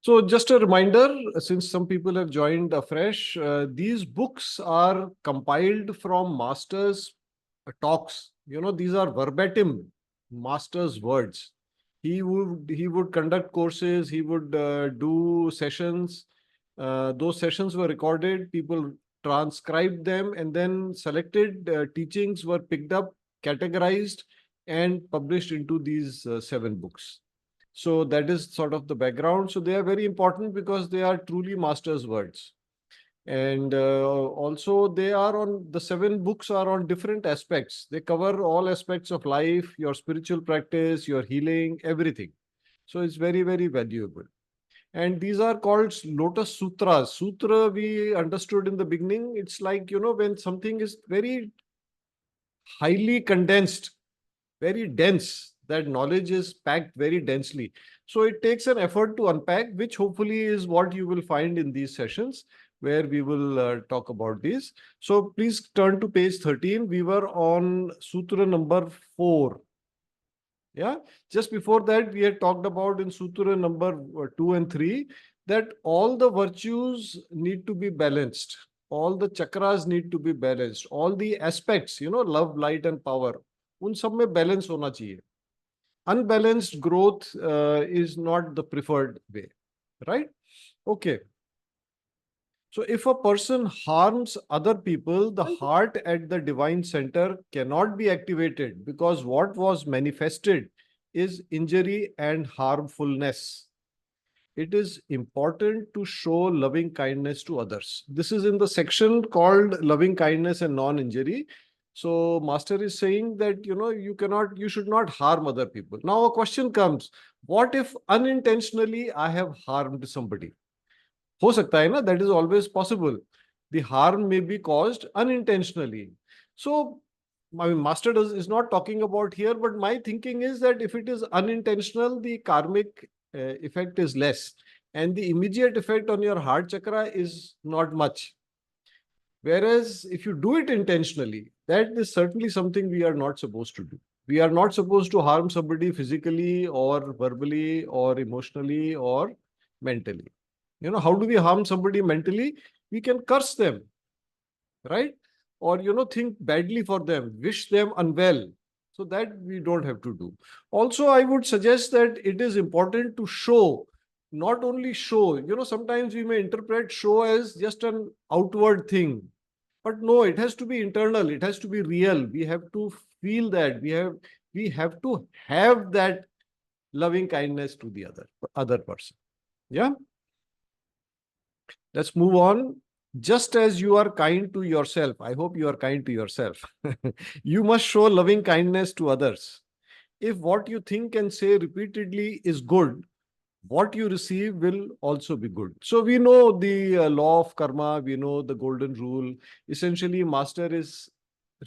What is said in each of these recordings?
So just a reminder, since some people have joined afresh, these books are compiled from masters' talks. These are verbatim masters' words. He would conduct courses. He would do sessions. Those sessions were recorded. People transcribed them, and then selected teachings were picked up, categorized, and published into these 7 books. So that is sort of the background. So they are very important because they are truly master's words. And also they are on, the 7 books are on different aspects. They cover all aspects of life, your spiritual practice, your healing, everything. So it's very, very valuable. And these are called Lotus Sutras. Sutra, we understood in the beginning, it's like, when something is very highly condensed, very dense, that knowledge is packed very densely. So it takes an effort to unpack, which hopefully is what you will find in these sessions where we will talk about these. So please turn to page 13. We were on Sutra number 4. Yeah. Just before that, we had talked about in Sutra number 2 and 3 that all the virtues need to be balanced. All the chakras need to be balanced. All the aspects, love, light, and power, उन सब में balance होना चाहिए. Unbalanced growth is not the preferred way, right? Okay. So if a person harms other people, the heart at the divine center cannot be activated because what was manifested is injury and harmfulness. It is important to show loving kindness to others. This is in the section called loving kindness and non-injury. So master is saying that, you should not harm other people. Now a question comes, what if unintentionally I have harmed somebody? हो सकता है ना, that is always possible. The harm may be caused unintentionally. So my master is not talking about here, but my thinking is that if it is unintentional, the karmic effect is less, and the immediate effect on your heart chakra is not much. Whereas if you do it intentionally, that is certainly something we are not supposed to do. We are not supposed to harm somebody physically or verbally or emotionally or mentally. How do we harm somebody mentally? We can curse them, right? Or, think badly for them, wish them unwell. So that we don't have to do. Also, I would suggest that it is important to show, not only show, sometimes we may interpret show as just an outward thing. But no, it has to be internal. It has to be real. We have to feel that. We have to have that loving kindness to the other person. Yeah. Let's move on. Just as you are kind to yourself, I hope you are kind to yourself. You must show loving kindness to others. If what you think and say repeatedly is good, what you receive will also be good. So we know the law of karma, we know the golden rule. Essentially, master is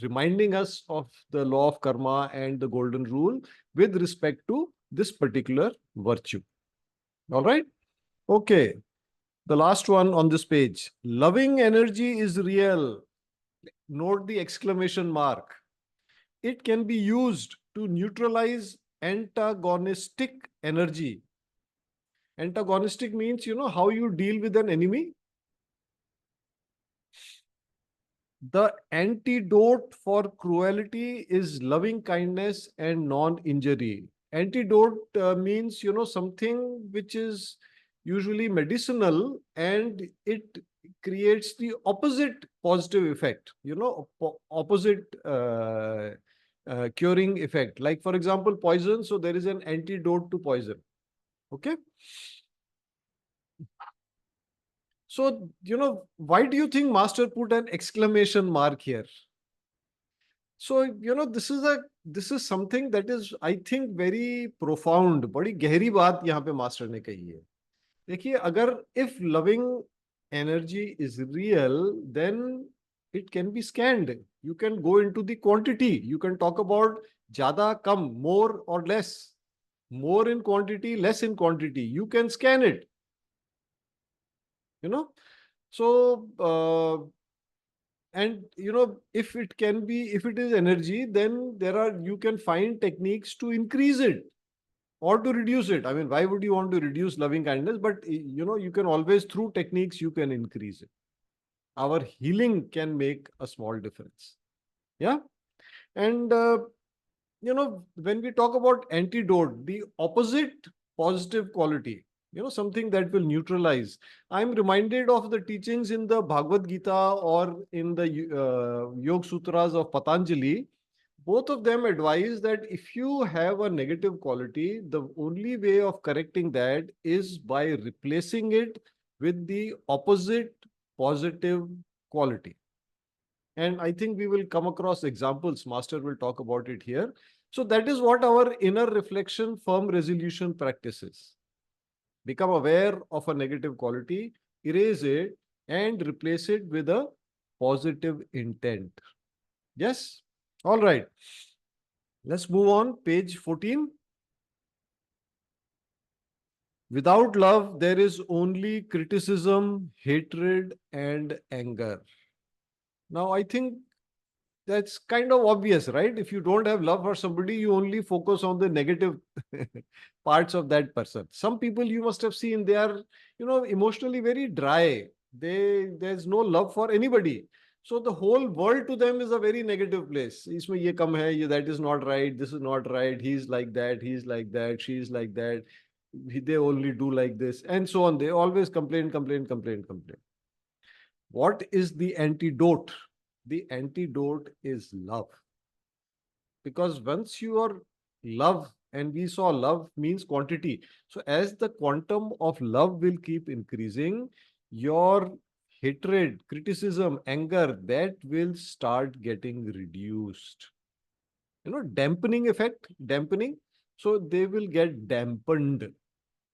reminding us of the law of karma and the golden rule with respect to this particular virtue. All right? Okay. The last one on this page. Loving energy is real. Note the exclamation mark. It can be used to neutralize antagonistic energy. Antagonistic means, how you deal with an enemy. The antidote for cruelty is loving kindness and non-injury. Antidote means, something which is usually medicinal and it creates the opposite positive effect, opposite curing effect. Like, for example, poison. So there is an antidote to poison. Okay. So, why do you think master put an exclamation mark here? So, this is something that is, I think, very profound. बड़ी गहरी बात यहाँ पे master ने कही है. देखिए, अगर if loving energy is real, then it can be scanned. You can go into the quantity. You can talk about ज़्यादा, कम, more or less. More in quantity, less in quantity. You can scan it. So, and if it is energy, then you can find techniques to increase it. or to reduce it. I mean, why would you want to reduce loving kindness? But you can always, through techniques, you can increase it. Our healing can make a small difference. Yeah. And, when we talk about antidote, the opposite positive quality, something that will neutralize. I'm reminded of the teachings in the Bhagavad Gita or in the Yoga Sutras of Patanjali. Both of them advise that if you have a negative quality, the only way of correcting that is by replacing it with the opposite positive quality. And I think we will come across examples. Master will talk about it here. So that is what our inner reflection, firm resolution practices. Become aware of a negative quality, erase it, and replace it with a positive intent. Yes? All right. Let's move on. Page 14. Without love, there is only criticism, hatred, and anger. Now, I think that's kind of obvious, right? If you don't have love for somebody, you only focus on the negative parts of that person. Some people you must have seen, they are, emotionally very dry. There's no love for anybody. So the whole world to them is a very negative place. Isme ye kam hai, that is not right, this is not right, he's like that, she's like that, they only do like this, and so on. They always complain, complain, complain, complain. What is the antidote? The antidote is love. Because once you are love, and we saw love means quantity. So as the quantum of love will keep increasing, your hatred, criticism, anger, that will start getting reduced. Dampening effect, dampening. So they will get dampened.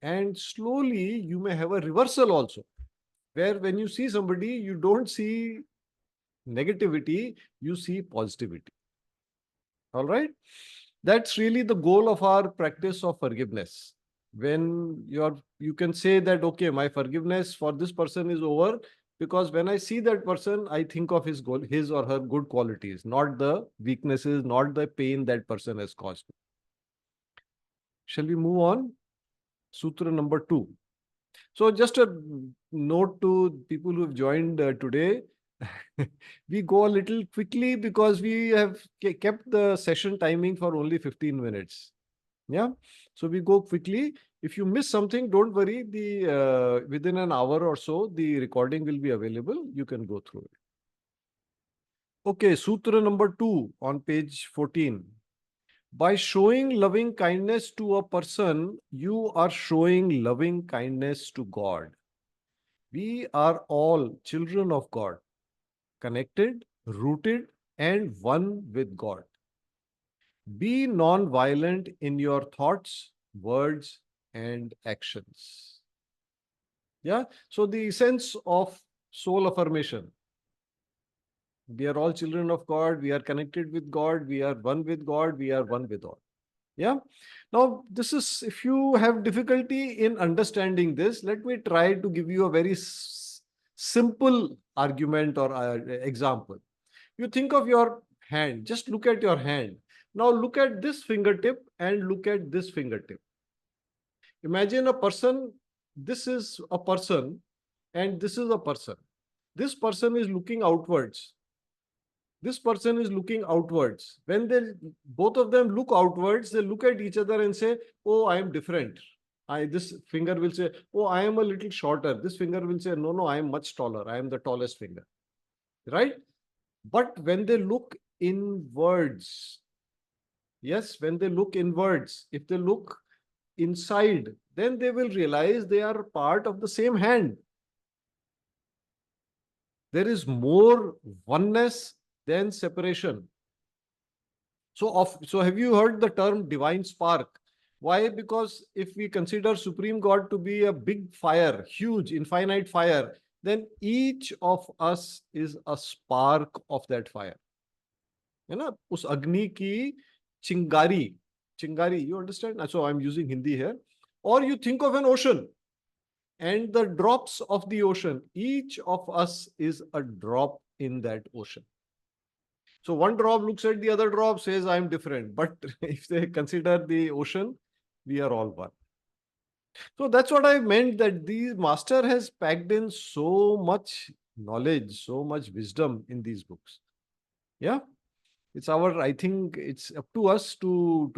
And slowly you may have a reversal also, where when you see somebody, you don't see negativity, you see positivity. All right. That's really the goal of our practice of forgiveness. When you can say that, okay, my forgiveness for this person is over, because when I see that person, I think of his or her good qualities, not the weaknesses, not the pain that person has caused. Shall we move on? Sutra number 2. So just a note to people who have joined today. We go a little quickly because we have kept the session timing for only 15 minutes. Yeah. So we go quickly. If you miss something, don't worry. Within an hour or so, the recording will be available. You can go through it. Okay. Sutra number 2 on page 14. By showing loving kindness to a person, you are showing loving kindness to God. We are all children of God, connected, rooted, and one with God. Be non-violent in your thoughts, words, and actions. Yeah. So the essence of soul affirmation. We are all children of God. We are connected with God. We are one with God. We are one with all. Yeah. Now, this is, if you have difficulty in understanding this, let me try to give you a very simple argument or example. You think of your hand, just look at your hand. Now look at this fingertip and look at this fingertip. Imagine a person, this is a person and this is a person. This person is looking outwards. This person is looking outwards. When both of them look outwards, they look at each other and say, oh, I am different. This finger will say, oh, I am a little shorter. This finger will say, no, I am much taller. I am the tallest finger. Right? But when they look inwards, yes, when they look inwards, if they look inside, then they will realize they are part of the same hand. There is more oneness than separation. So have you heard the term divine spark? Why? Because if we consider Supreme God to be a big fire, huge, infinite fire, then each of us is a spark of that fire. है ना, उस अग्नि की चिंगारी, you understand? So I'm using Hindi here. Or you think of an ocean and the drops of the ocean. Each of us is a drop in that ocean. So one drop looks at the other drop, says, I'm different. But if they consider the ocean, We are all one. So that's what I meant, that the master has packed in so much knowledge, so much wisdom in these books. Yeah. I think it's up to us to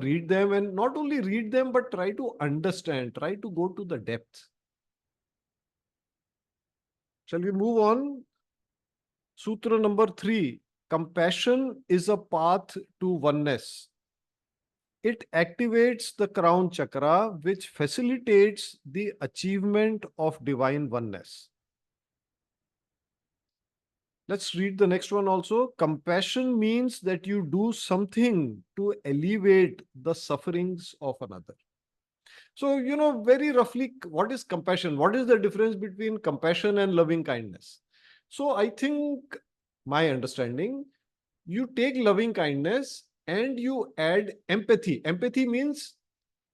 read them, and not only read them, but try to understand, try to go to the depth. Shall we move on? Sutra number 3. Compassion is a path to oneness. It activates the crown chakra, which facilitates the achievement of divine oneness. Let's read the next one also. Compassion means that you do something to alleviate the sufferings of another. So, very roughly, what is compassion? What is the difference between compassion and loving kindness? So, I think my understanding, you take loving kindness and you add empathy. Empathy means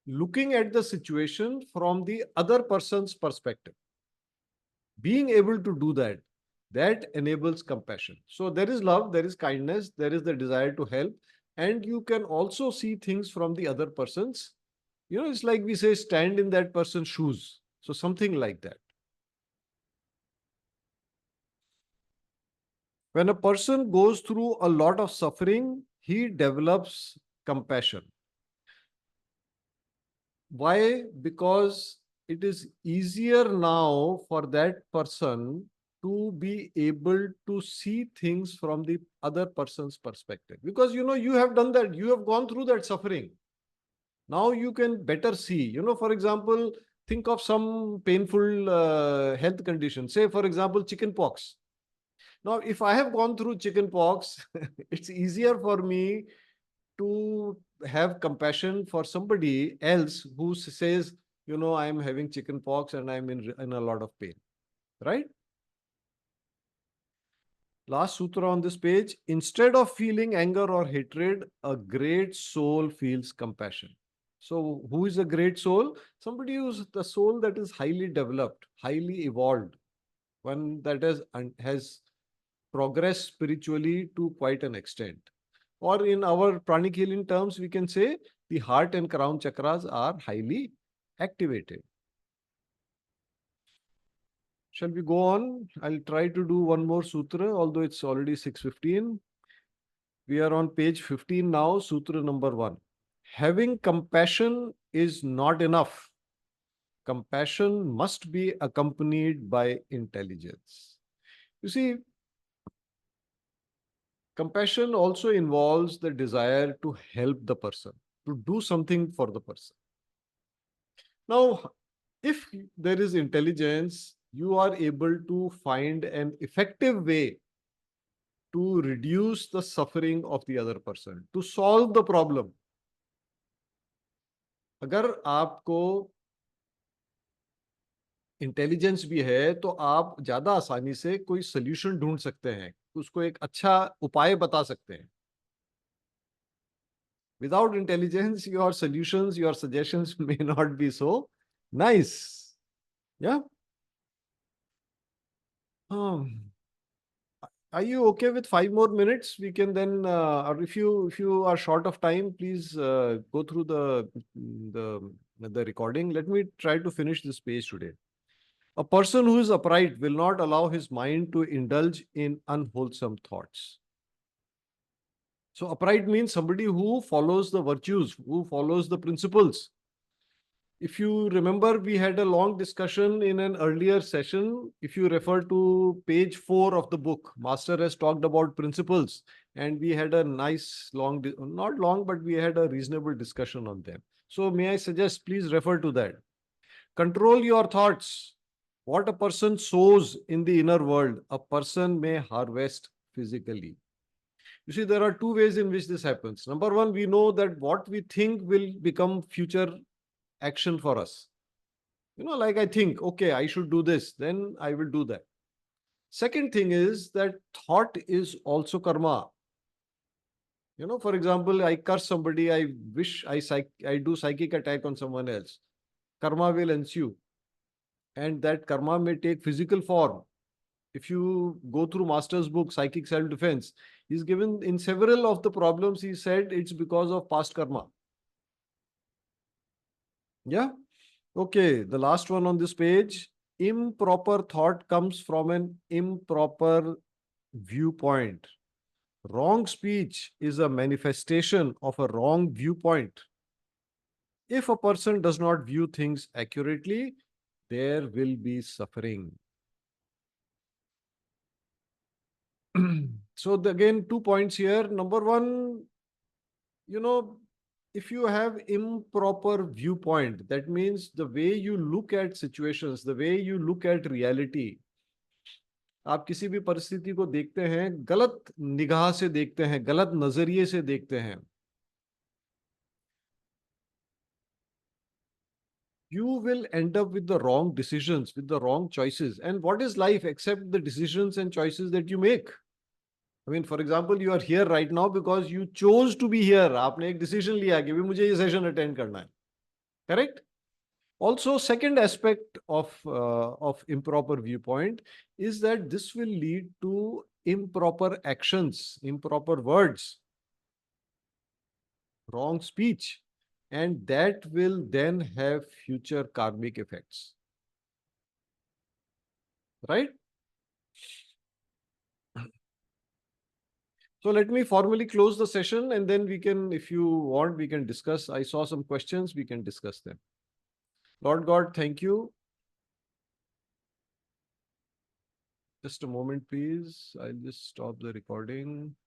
looking at the situation from the other person's perspective. Being able to do that, that enables compassion. So there is love, there is kindness, there is the desire to help, and you can also see things from the other person's. It's like we say, stand in that person's shoes. So something like that. When a person goes through a lot of suffering, he develops compassion. Why? Because it is easier now for that person to be able to see things from the other person's perspective. Because, you have done that, you have gone through that suffering. Now you can better see, for example, think of some painful health condition. Say, for example, chicken pox. Now, if I have gone through chicken pox, it's easier for me to have compassion for somebody else who says, I'm having chicken pox and I'm in a lot of pain, right? Last sutra on this page. Instead of feeling anger or hatred, a great soul feels compassion. So who is a great soul? Somebody who's the soul that is highly developed, highly evolved, one that has progressed spiritually to quite an extent. Or in our pranic healing terms, we can say the heart and crown chakras are highly activated. Shall we go on? I'll try to do one more sutra, although it's already 6:15. We are on page 15 now, sutra number 1. Having compassion is not enough. Compassion must be accompanied by intelligence. You see, compassion also involves the desire to help the person, to do something for the person. Now, if there is intelligence, you are able to find an effective way to reduce the suffering of the other person, to solve the problem. अगर आपको intelligence भी है तो आप ज्यादा आसानी से कोई सोल्यूशन ढूंढ सकते हैं, उसको एक अच्छा उपाय बता सकते हैं. Without intelligence, your solutions, your suggestions may not be so nice. Yeah. Are you okay with 5 more minutes? We can then, or if you are short of time, please go through the recording. Let me try to finish this page today. A person who is upright will not allow his mind to indulge in unwholesome thoughts. So upright means somebody who follows the virtues, who follows the principles. If you remember, we had a long discussion in an earlier session. If you refer to page 4 of the book, Master has talked about principles, and we had a nice long, not long, but we had a reasonable discussion on them. So may I suggest, please refer to that. Control your thoughts. What a person sows in the inner world, a person may harvest physically. You see, there are two ways in which this happens. Number one, we know that what we think will become future action for us. Like I think, okay, I should do this, then I will do that. Second thing is that thought is also karma. For example, I curse somebody, I wish I do psychic attack on someone else. Karma will ensue. And that karma may take physical form. If you go through Master's book, Psychic Self-Defense, he's given in several of the problems, he said it's because of past karma. Yeah. Okay. The last one on this page. Improper thought comes from an improper viewpoint. Wrong speech is a manifestation of a wrong viewpoint. If a person does not view things accurately, there will be suffering. So, again, 2 points here. Number one, you know, if you have improper viewpoint, that means the way you look at situations, the way you look at reality, आप किसी भी परिस्थिति को देखते हैं गलत निगाह से देखते हैं, गलत नजरिए से देखते हैं, you will end up with the wrong decisions, with the wrong choices. And what is life except the decisions and choices that you make? I mean, for example, you are here right now because you chose to be here. आपने एक decision लिया कि भी मुझे ये session attend करना है. Correct? Also, second aspect of improper viewpoint is that this will lead to improper actions, improper words, wrong speech, and that will then have future karmic effects. Right? So let me formally close the session, and then we can, if you want, we can discuss. I saw some questions, we can discuss them. Lord God, thank you. Just a moment, please. I'll just stop the recording.